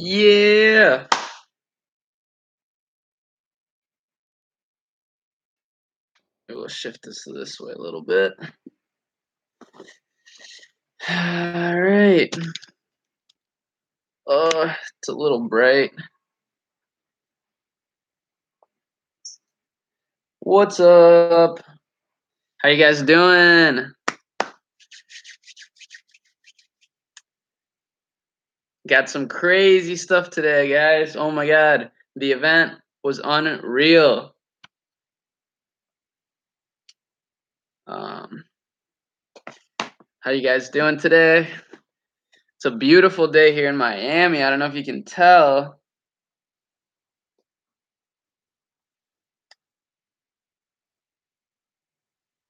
Yeah. We'll shift this way a little bit. All right. Oh, it's a little bright. What's up? How you guys doing? Got some crazy stuff today, guys. Oh my god. The event was unreal. Um, how you guys doing today? It's a beautiful day here in Miami. I don't know if you can tell.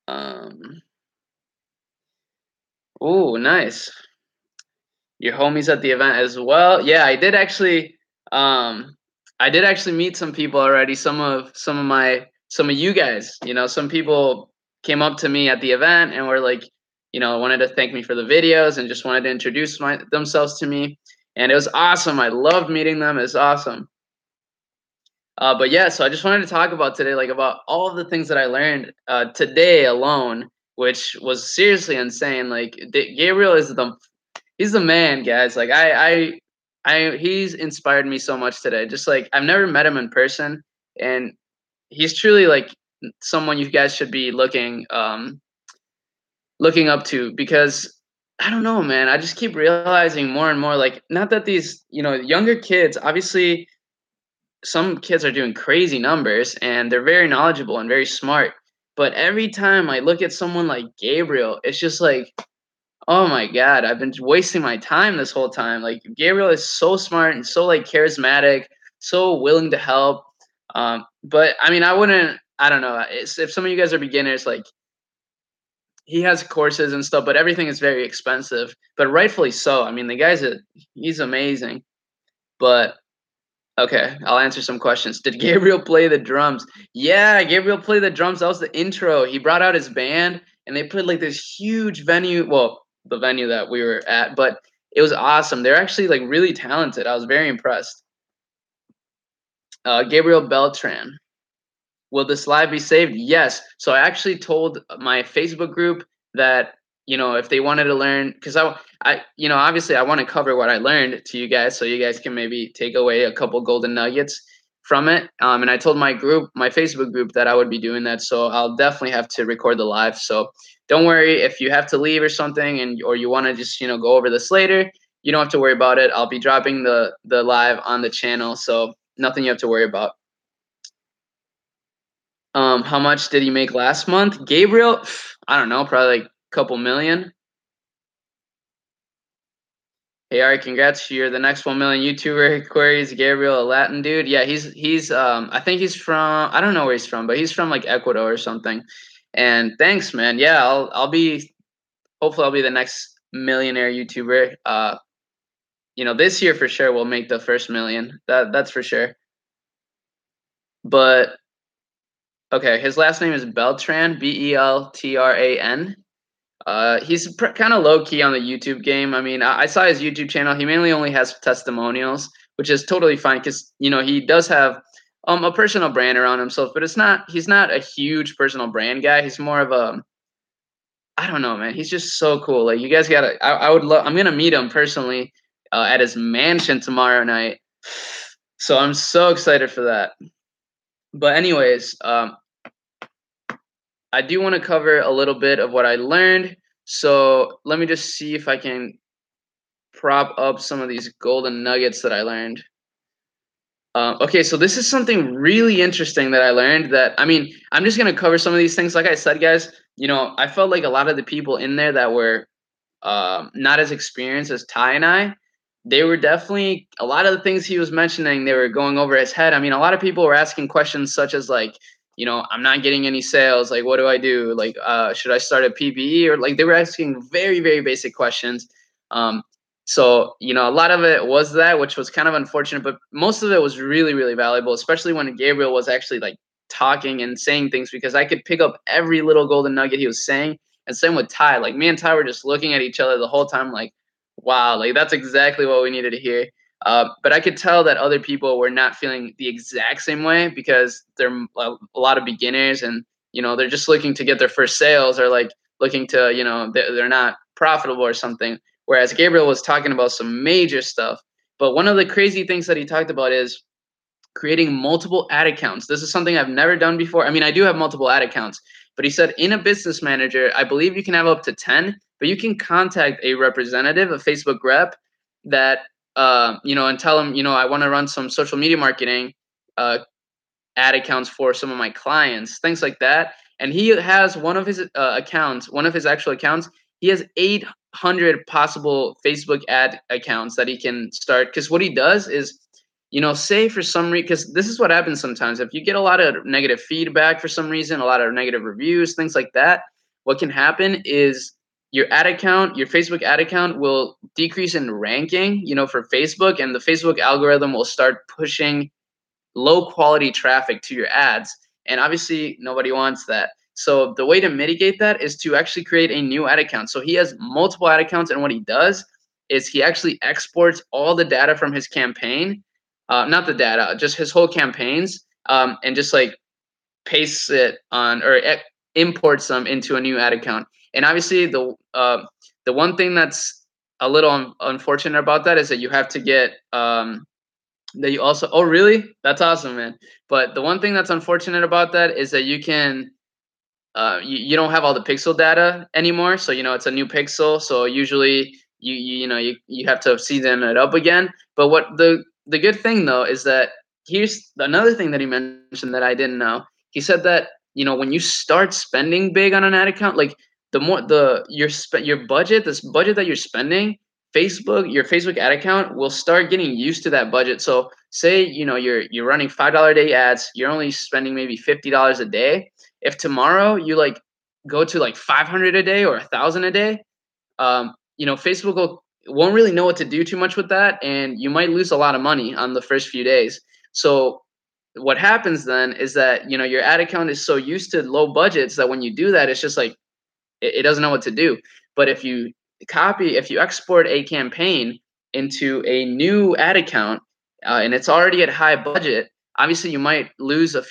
Um, oh, nice. Your homies at the event as well. Yeah, um I did actually meet some people already. Some of you guys, some people came up to me at the event and were like, wanted to thank me for the videos and just wanted to introduce themselves to me. And it was awesome. I loved meeting them. It's awesome. But yeah, so I just wanted to talk about today, like about all of the things that I learned today alone, which was seriously insane. Like Gabriel is he's the man, guys. Like he's inspired me so much today. Just like I've never met him in person, and he's truly like someone you guys should be looking up to because I don't know, man. I just keep realizing more and more, like not that these younger kids, obviously some kids are doing crazy numbers and they're very knowledgeable and very smart. But every time I look at someone like Gabriel, it's just like, oh my god, I've been wasting my time this whole time. Like Gabriel is so smart and so like charismatic, so willing to help. But I mean, I don't know. If some of you guys are beginners, like he has courses and stuff, but everything is very expensive. But rightfully so. I mean, he's amazing. But okay, I'll answer some questions. Did Gabriel play the drums? Yeah, Gabriel played the drums. That was the intro. He brought out his band and they played like this huge venue. Well, the venue that we were at, but it was awesome. They're actually like really talented. I was very impressed. Gabriel Beltran. Will this live be saved? Yes. So I actually told my Facebook group that if they wanted to learn, because obviously I want to cover what I learned to you guys, so you guys can maybe take away a couple golden nuggets from it. And I told my Facebook group, that I would be doing that. So I'll definitely have to record the live. So don't worry if you have to leave or something, or you want to just go over this later. You don't have to worry about it. I'll be dropping the live on the channel, so nothing you have to worry about. How much did he make last month? Gabriel, I don't know, probably like a couple million. Hey, Arie, congrats! You're the next 1 million YouTuber. Queries Gabriel, a Latin dude. Yeah, he's I think he's from, I don't know where he's from, but he's from like Ecuador or something. And thanks, man. Yeah, hopefully I'll be the next millionaire YouTuber. This year for sure we'll make the first million. That's for sure. But okay, his last name is Beltran, Beltran. He's kind of low key on the YouTube game. I mean, I saw his YouTube channel. He mainly only has testimonials, which is totally fine because he does have a personal brand around himself, but he's not a huge personal brand guy. He's more of a, I don't know, man. He's just so cool. Like you guys gotta, I would love. I'm gonna meet him personally at his mansion tomorrow night. So I'm so excited for that. But anyways, I do want to cover a little bit of what I learned. So let me just see if I can prop up some of these golden nuggets that I learned. Okay, so this is something really interesting that I learned. I mean, I'm just gonna cover some of these things. Like I said, guys, I felt like a lot of the people in there that were not as experienced as Ty and I, they were definitely, a lot of the things he was mentioning, they were going over his head. I mean, a lot of people were asking questions such as like, I'm not getting any sales. Like, what do I do? Like, should I start a PPE? Or like, they were asking very, very basic questions. So, a lot of it was that, which was kind of unfortunate, but most of it was really, really valuable, especially when Gabriel was actually like talking and saying things, because I could pick up every little golden nugget he was saying. And same with Ty. Like me and Ty were just looking at each other the whole time, like, wow, like that's exactly what we needed to hear. But I could tell that other people were not feeling the exact same way because they're a lot of beginners, and they're just looking to get their first sales, or like looking to they're not profitable or something. Whereas Gabriel was talking about some major stuff. But one of the crazy things that he talked about is creating multiple ad accounts. This is something I've never done before. I mean, I do have multiple ad accounts, but he said in a business manager, I believe you can have up to 10, but you can contact a representative, a Facebook rep, that, and tell them, I want to run some social media marketing ad accounts for some of my clients, things like that. And he has one of his accounts, one of his actual accounts. He has 800 possible Facebook ad accounts that he can start. Because what he does is, say for some reason, because this is what happens sometimes. If you get a lot of negative feedback for some reason, a lot of negative reviews, things like that, what can happen is your ad account, your Facebook ad account will decrease in ranking, for Facebook, and the Facebook algorithm will start pushing low quality traffic to your ads. And obviously, nobody wants that. So the way to mitigate that is to actually create a new ad account. So he has multiple ad accounts, and what he does is he actually exports all the data from his campaign, not the data, just his whole campaigns, and just like pastes it on, or imports them into a new ad account. And obviously, the one thing that's a little unfortunate about that is that you have to get that you also, oh really, that's awesome, man. But the one thing that's unfortunate about that is that you can you don't have all the pixel data anymore. So it's a new pixel, so usually you have to season it up again. But what the good thing though is that, here's another thing that he mentioned that I didn't know. He said that when you start spending big on an ad account, like the more your budget, this budget that you're spending, your Facebook ad account will start getting used to that budget. So say you're running $5 a day ads, you're only spending maybe $50 a day. If tomorrow you like go to like 500 a day or 1,000 a day, Facebook won't really know what to do too much with that, and you might lose a lot of money on the first few days. So what happens then is that your ad account is so used to low budgets that when you do that, it's just like it doesn't know what to do. But if you export a campaign into a new ad account, and it's already at high budget, obviously you might lose a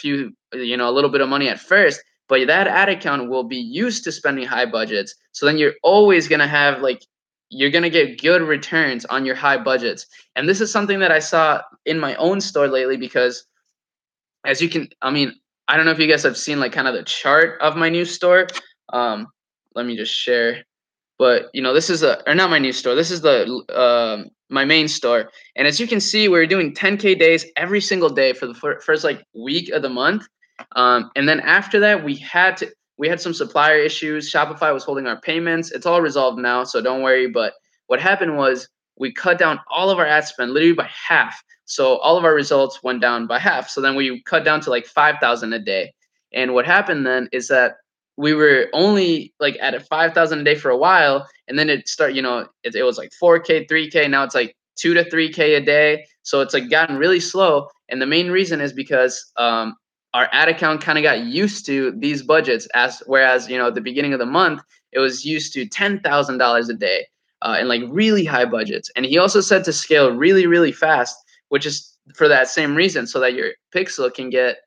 little bit of money at first, but that ad account will be used to spending high budgets. So then you're always going to have you're going to get good returns on your high budgets. And this is something that I saw in my own store lately, because as you can, I mean, I don't know if you guys have seen like kind of the chart of my new store. Let me just share. But this is or not my new store. This is my main store. And as you can see, we're doing 10K days every single day for the first like week of the month. And then after that, we had some supplier issues. Shopify was holding our payments. It's all resolved now, so don't worry. But what happened was we cut down all of our ad spend literally by half. So all of our results went down by half. So then we cut down to like 5,000 a day. And what happened then is that we were only like at a 5,000 a day for a while, and then it was like 4K, 3K. Now it's like 2 to 3K a day. So it's like gotten really slow. And the main reason is because our ad account kind of got used to these budgets, whereas at the beginning of the month it was used to $10,000 a day, and like really high budgets. And he also said to scale really, really fast, which is for that same reason, so that your pixel can get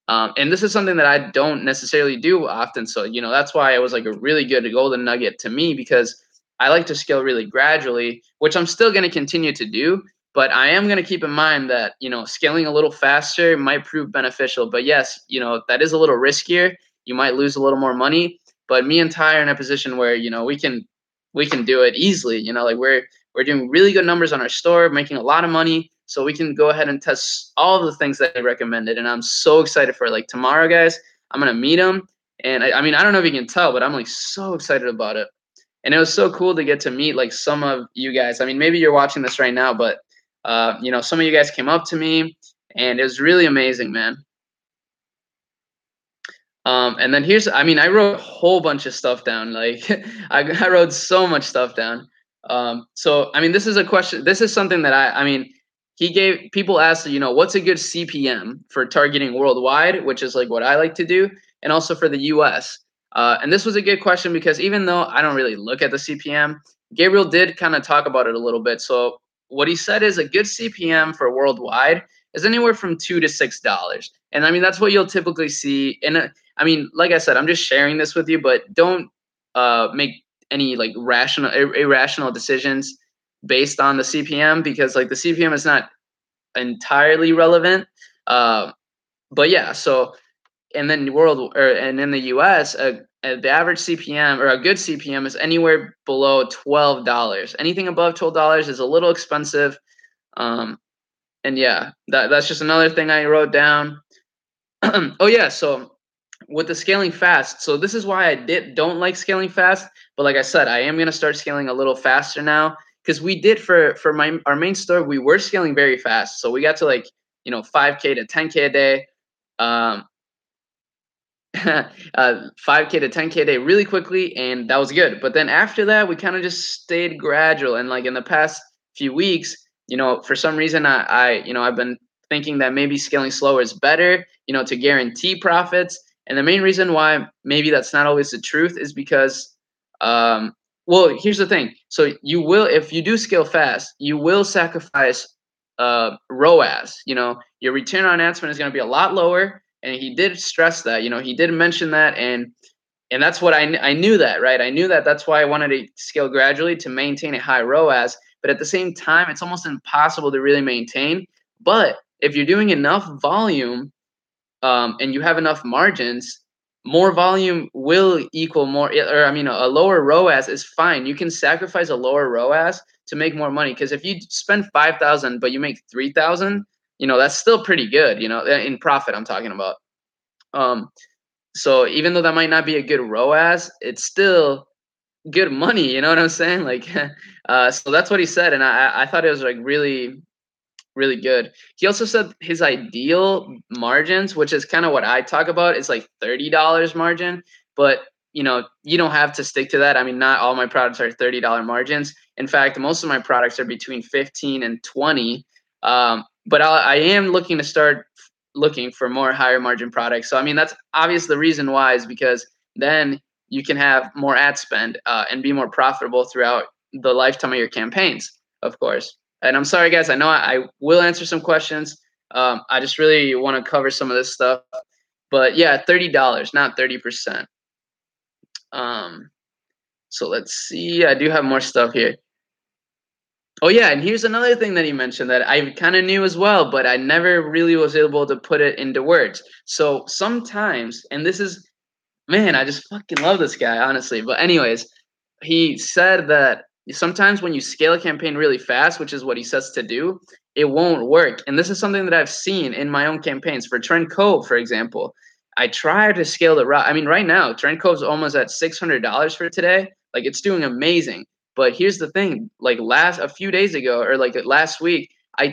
and this is something that I don't necessarily do often. So, that's why it was like a really good golden nugget to me, because I like to scale really gradually, which I'm still going to continue to do. But I am going to keep in mind that, scaling a little faster might prove beneficial. But yes, that is a little riskier. You might lose a little more money. But me and Ty are in a position where, we can do it easily. Like we're doing really good numbers on our store, making a lot of money. So we can go ahead and test all of the things that he recommended. And I'm so excited for it. Like tomorrow, guys, I'm going to meet him. And I mean, I don't know if you can tell, but I'm like so excited about it. And it was so cool to get to meet like some of you guys. I mean, maybe you're watching this right now, but some of you guys came up to me, and it was really amazing, man. And then I wrote a whole bunch of stuff down. Like I wrote so much stuff down. So, I mean, this is a question. This is something that people asked, what's a good CPM for targeting worldwide, which is like what I like to do, and also for the US. And this was a good question because even though I don't really look at the CPM, Gabriel did kind of talk about it a little bit. So what he said is a good CPM for worldwide is anywhere from $2 to $6. And I mean, that's what you'll typically see. And I mean, like I said, I'm just sharing this with you, but don't make any like irrational decisions based on the CPM, because like the CPM is not entirely relevant. Uh, but yeah, so and then and in the US, the average CPM or a good CPM is anywhere below $12. Anything above $12 is a little expensive. Um, and yeah, that's just another thing I wrote down. Oh yeah, so with the scaling fast, so this is why don't like scaling fast. But like I said, I am gonna start scaling a little faster now, because we did for our main store, we were scaling very fast. So we got to like 5K to 10K a day. Um, 5K to 10K a day really quickly, and that was good. But then after that, we kind of just stayed gradual. And like in the past few weeks, for some reason, I've been thinking that maybe scaling slower is better, to guarantee profits. And the main reason why maybe that's not always the truth is because, well, here's the thing. So if you do scale fast, you will sacrifice ROAS. Your return on ad spend is going to be a lot lower, and he did stress that. He did mention that, and that's what I knew that, right? I knew that. That's why I wanted to scale gradually to maintain a high ROAS. But at the same time, it's almost impossible to really maintain. But if you're doing enough volume, and you have enough margins, more volume will equal more. Or I mean, a lower ROAS is fine. You can sacrifice a lower ROAS to make more money. Because if you spend 5,000 but you make 3,000, that's still pretty good. In profit, I'm talking about. Um, so even though that might not be a good ROAS, it's still good money. You know what I'm saying? Like, so that's what he said, and I thought it was like really, really good. He also said his ideal margins, which is kind of what I talk about, is like $30 margin. But you don't have to stick to that. I mean, not all my products are $30 margins. In fact, most of my products are between 15 and 20. But I am looking to start looking for more higher margin products. So I mean, that's obvious. The reason why is because then you can have more ad spend, and be more profitable throughout the lifetime of your campaigns, of course. And I'm sorry, guys. I know I will answer some questions. I just really want to cover some of this stuff. But yeah, $30, not 30%. So let's see. I do have more stuff here. Oh yeah, and here's another thing that he mentioned that I kind of knew as well, but I never really was able to put it into words. So sometimes, and this is, man, I just fucking love this guy, honestly. But anyways, he said that sometimes when you scale a campaign really fast, which is what he says to do, it won't work. And this is something that I've seen in my own campaigns. For Trend Cove, for example, I try to scale the route. I mean, right now, Trend Cove's almost at $600 for today. Like, it's doing amazing. But here's the thing: like a few days ago, or like last week, I